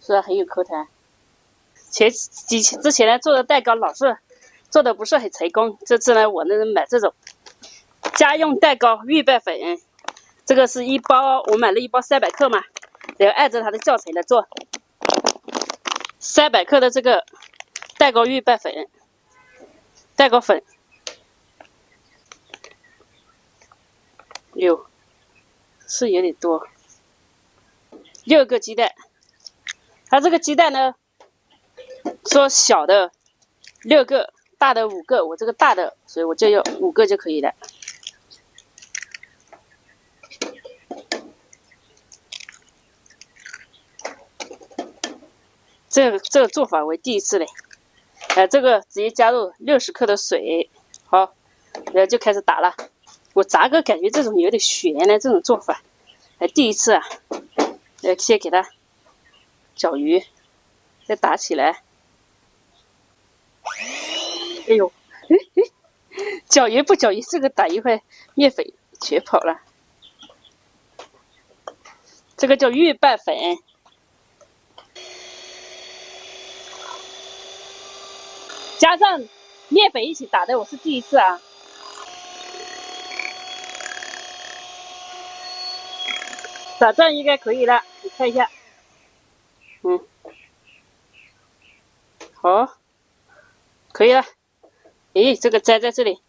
是很有口感。之前呢做的蛋糕老是做的不是很成功，这次呢我呢买这种家用蛋糕预拌粉，这个是一包，我买了一包300克嘛，然后按照它的教程来做。300克的这个蛋糕预拌粉，蛋糕粉6是有点多，6个鸡蛋。它这个鸡蛋呢，说小的6个，大的5个，我这个大的，所以我就要5个就可以了。这个做法我第一次嘞，这个直接加入60克的水，好，然后就开始打了。我咋个感觉这种有点悬呢？这种做法，第一次啊，先给它搅匀，再打起来。哎呦，搅匀不搅匀，这个打一会面粉全跑了。这个叫预拌粉。加上面粉一起打的，我是第一次啊。打这样应该可以了，你看一下。好，可以了。诶，这个粘在这里，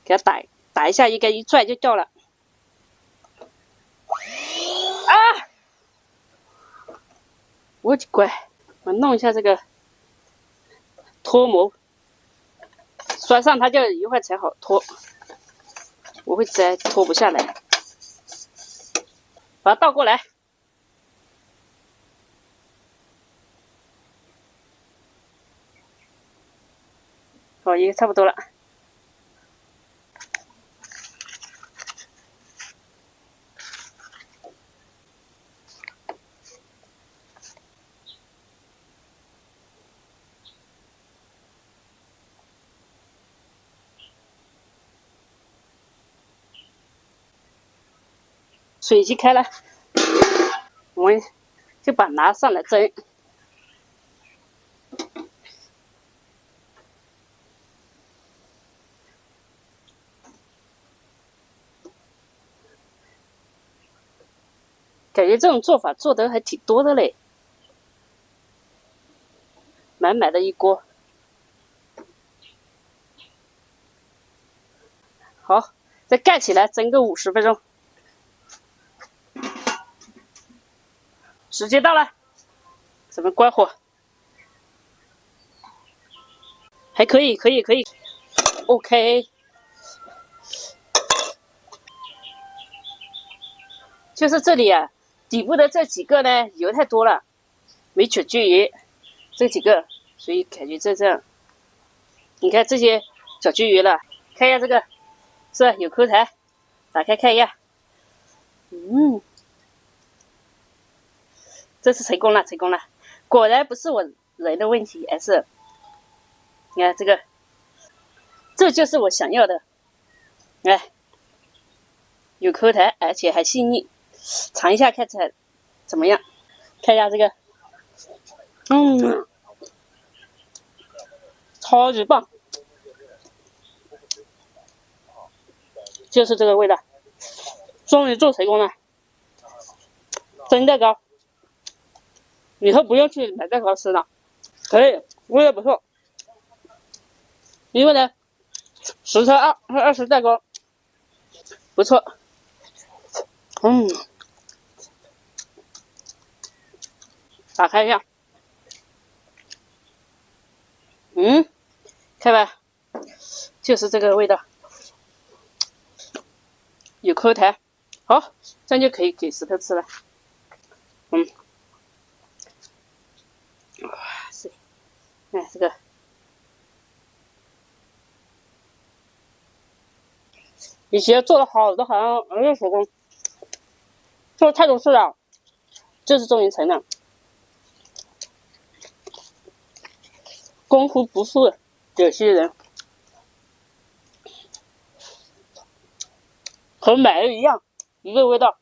给它打一下，应该一拽就掉了。啊！我的乖，我弄一下这个脱模，拴上它就一会儿才好脱。我会粘，脱不下来。把它倒过来。好，也差不多了。水已经开了，我们就把它拿上来蒸。感觉这种做法做得还挺多的嘞，满满的一锅。好，再盖起来蒸个50分钟。时间到了，咱们关火。还可以，OK。就是这里啊，底部的这几个呢，油太多了，没卷均匀，这几个，所以感觉这样。你看这些搅均匀了，看一下这个，是吧？有口感，打开看一下。这次成功了，成功了！果然不是我人的问题，而是你看这个，这就是我想要的。哎，有口感，而且还细腻。尝一下看起来怎么样？看一下这个，超级棒，就是这个味道。终于做成功了，蒸蛋糕。以后不用去买蛋糕吃了，可以，味道不错。因为呢，10乘20蛋糕不错。打开一下，看吧，就是这个味道，有口感。好，这样就可以给石头吃了。哇塞，看这个，以前做的好的好像儿童手工，做太多次了，这次终于成了。功夫不负有些人，和买的一样，一个味道。